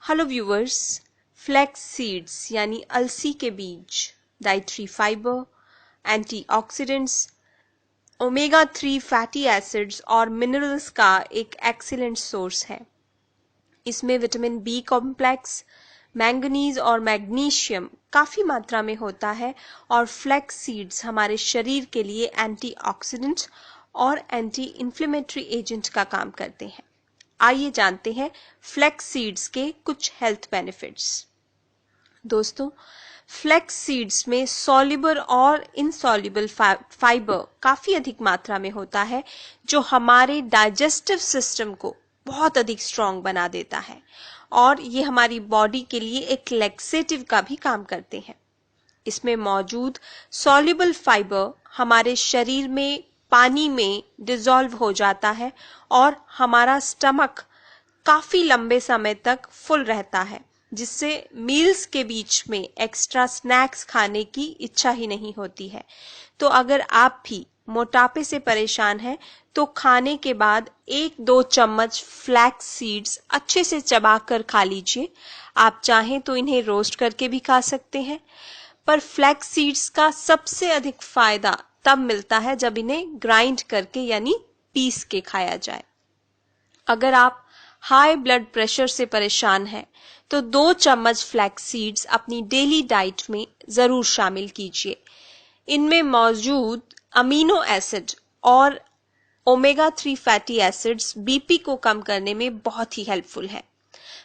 Hello viewers, flax seeds यानी अलसी के बीज dietary fibre, antioxidants, omega 3 fatty acids और मिनरल्स का एक एक्सीलेंट सोर्स है। इसमें विटामिन बी कॉम्प्लेक्स, मैंगनीज और मैग्नीशियम काफ़ी मात्रा में होता है और फ्लैक्स सीड्स हमारे शरीर के लिए एंटीऑक्सीडेंट और एंटी इन्फ्लेमेटरी एजेंट का काम करते हैं। आइए जानते हैं फ्लैक्स सीड्स के कुछ हेल्थ बेनिफिट्स। दोस्तों, फ्लैक्स सीड्स में सॉल्युबल और इनसॉल्युबल फाइबर काफ़ी अधिक मात्रा में होता है, जो हमारे डाइजेस्टिव सिस्टम को बहुत अधिक स्ट्रॉन्ग बना देता है और ये हमारी बॉडी के लिए एक लैक्सेटिव का भी काम करते हैं। इसमें मौजूद सॉल्युबल फाइबर हमारे शरीर में पानी में डिसॉल्व हो जाता है और हमारा स्टमक काफ़ी लंबे समय तक फुल रहता है, जिससे मील्स के बीच में एक्स्ट्रा स्नैक्स खाने की इच्छा ही नहीं होती है। तो अगर आप भी मोटापे से परेशान हैं तो खाने के बाद 1-2 चम्मच फ्लैक्स सीड्स अच्छे से चबाकर खा लीजिए। आप चाहें तो इन्हें रोस्ट करके भी खा सकते हैं, पर फ्लैक्स सीड्स का सबसे अधिक फायदा तब मिलता है जब इन्हें ग्राइंड करके यानी पीस के खाया जाए। अगर आप हाई ब्लड प्रेशर से परेशान हैं तो 2 चम्मच फ्लैक्स सीड्स अपनी डेली डाइट में ज़रूर शामिल कीजिए। इनमें मौजूद अमीनो एसिड और ओमेगा 3 फैटी एसिड्स बीपी को कम करने में बहुत ही हेल्पफुल है।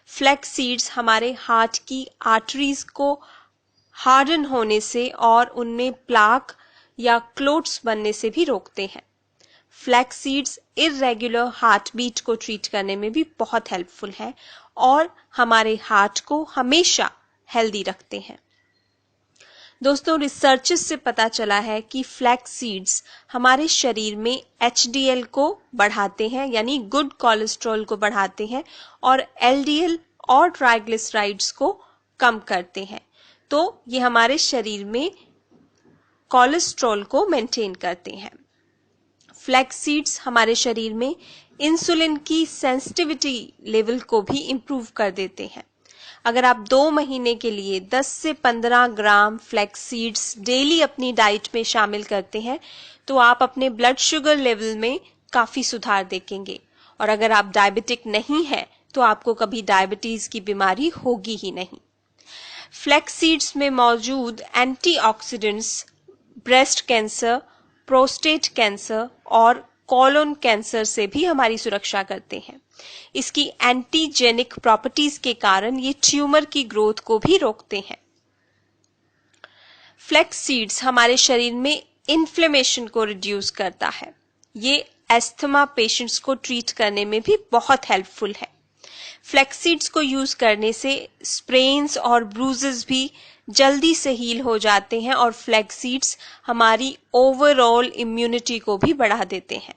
फ्लैक्स सीड्स हमारे हार्ट की आर्टरीज को हार्डन होने से और उनमें प्लाक या क्लोट्स बनने से भी रोकते हैं। Flax seeds irregular heart beat को ट्रीट करने में भी बहुत हेल्पफुल है और हमारे हार्ट को हमेशा हेल्दी रखते हैं। दोस्तों, रिसर्चेस से पता चला है कि फ्लैक्स सीड्स हमारे शरीर में HDL को बढ़ाते हैं यानी गुड कोलेस्ट्रॉल को बढ़ाते हैं और LDL और ट्राइग्लिसराइड्स को कम करते हैं। तो ये हमारे शरीर में कोलेस्ट्रॉल को मेंटेन करते हैं। फ्लैक्स सीड्स हमारे शरीर में इंसुलिन की सेंसिटिविटी लेवल को भी इम्प्रूव कर देते हैं। अगर आप 2 महीने के लिए 10 से 15 ग्राम फ्लैक्स सीड्स डेली अपनी डाइट में शामिल करते हैं तो आप अपने ब्लड शुगर लेवल में काफ़ी सुधार देखेंगे। और अगर आप डायबिटिक नहीं हैं तो आपको कभी डायबिटीज़ की बीमारी होगी ही नहीं। फ्लैक्स सीड्स में मौजूद antioxidants breast cancer, prostate cancer और कोलोन कैंसर से भी हमारी सुरक्षा करते हैं। इसकी एंटीजेनिक प्रॉपर्टीज के कारण ये ट्यूमर की ग्रोथ को भी रोकते हैं। फ्लैक्स सीड्स हमारे शरीर में इन्फ्लेमेशन को रिड्यूस करता है। ये एस्थमा पेशेंट्स को ट्रीट करने में भी बहुत हेल्पफुल है। फ्लैक्स सीड्स को यूज करने से स्प्रेन्स और ब्रूजेस भी जल्दी से हील हो जाते हैं और फ्लैक्स सीड्स हमारी ओवरऑल इम्यूनिटी को भी बढ़ा देते हैं।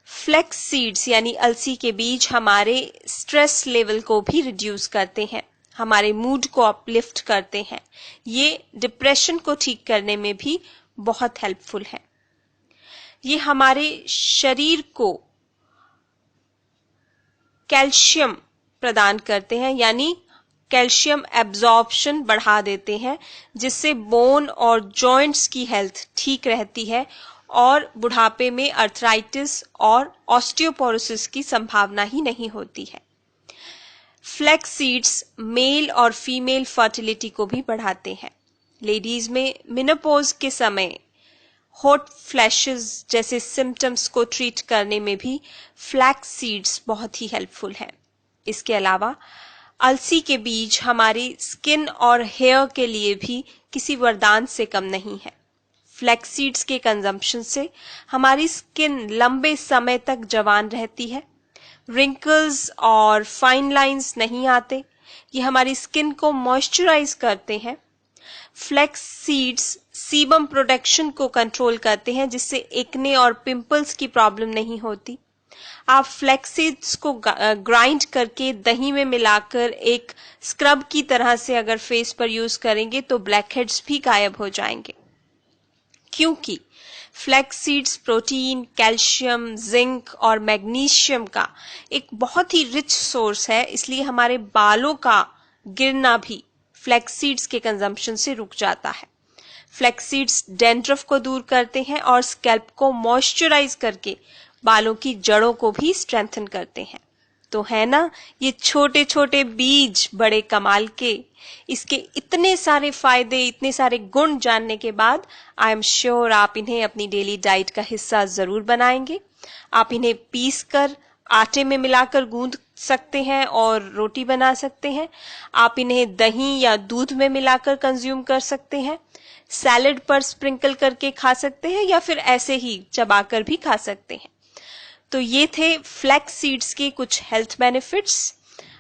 फ्लैक्स सीड्स यानी अलसी के बीज हमारे स्ट्रेस लेवल को भी रिड्यूस करते हैं, हमारे मूड को अपलिफ्ट करते हैं। ये डिप्रेशन को ठीक करने में भी बहुत हेल्पफुल है। ये हमारे शरीर को कैल्शियम प्रदान करते हैं यानी कैल्शियम एब्जॉर्प्शन बढ़ा देते हैं, जिससे बोन और जॉइंट्स की हेल्थ ठीक रहती है और बुढ़ापे में अर्थराइटिस और ऑस्टियोपोरोसिस की संभावना ही नहीं होती है। फ्लैक्स सीड्स मेल और फीमेल फर्टिलिटी को भी बढ़ाते हैं। लेडीज में मेनोपॉज के समय हॉट फ्लैशेस जैसे सिम्टम्स को ट्रीट करने में भी फ्लैक्स सीड्स बहुत ही हेल्पफुल हैं। इसके अलावा अलसी के बीज हमारी स्किन और हेयर के लिए भी किसी वरदान से कम नहीं है। फ्लैक्स सीड्स के कंजम्पशन से हमारी स्किन लंबे समय तक जवान रहती है, रिंकल्स और फाइन लाइंस नहीं आते। ये हमारी स्किन को मॉइस्चराइज करते हैं। फ्लैक्स सीड्स सीबम प्रोडक्शन को कंट्रोल करते हैं, जिससे एक्ने और पिंपल्स की प्रॉब्लम नहीं होती। आप फ्लैक्स सीड्स को ग्राइंड करके दही में मिलाकर एक स्क्रब की तरह से अगर फेस पर यूज करेंगे तो ब्लैक हेड्स भी गायब हो जाएंगे, क्योंकि flax seeds protein, calcium, zinc और मैग्नीशियम का एक बहुत ही रिच सोर्स है, इसलिए हमारे बालों का गिरना भी फ्लैक्स सीड्स के कंजम्पशन से रुक जाता है। फ्लैक्स सीड्स डैंड्रफ को दूर करते हैं और स्कैल्प को मॉइस्चराइज करके बालों की जड़ों को भी स्ट्रेंथन करते हैं। तो है ना ये छोटे छोटे बीज बड़े कमाल के। इसके इतने सारे फायदे, इतने सारे गुण जानने के बाद आई एम श्योर आप इन्हें अपनी डेली डाइट का हिस्सा जरूर बनाएंगे। आप इन्हें पीस कर आटे में मिलाकर गूंद सकते हैं और रोटी बना सकते हैं। आप इन्हें दही या दूध में मिलाकर कंज्यूम कर सकते हैं, सैलेड पर स्प्रिंकल करके खा सकते हैं या फिर ऐसे ही चबाकर भी खा सकते हैं। तो ये थे फ्लैक्स सीड्स के कुछ हेल्थ बेनिफिट्स।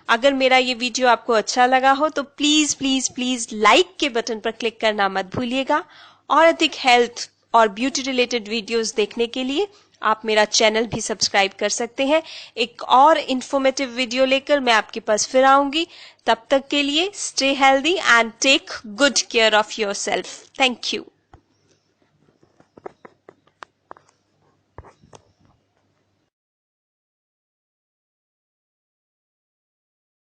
अगर मेरा ये वीडियो आपको अच्छा लगा हो तो प्लीज प्लीज प्लीज लाइक के बटन पर क्लिक करना मत भूलिएगा। और अधिक हेल्थ और ब्यूटी रिलेटेड वीडियोस देखने के लिए आप मेरा चैनल भी सब्सक्राइब कर सकते हैं। एक और इंफॉर्मेटिव वीडियो लेकर मैं आपके पास फिर आऊंगी। तब तक के लिए stay healthy and take good care of yourself. Thank you.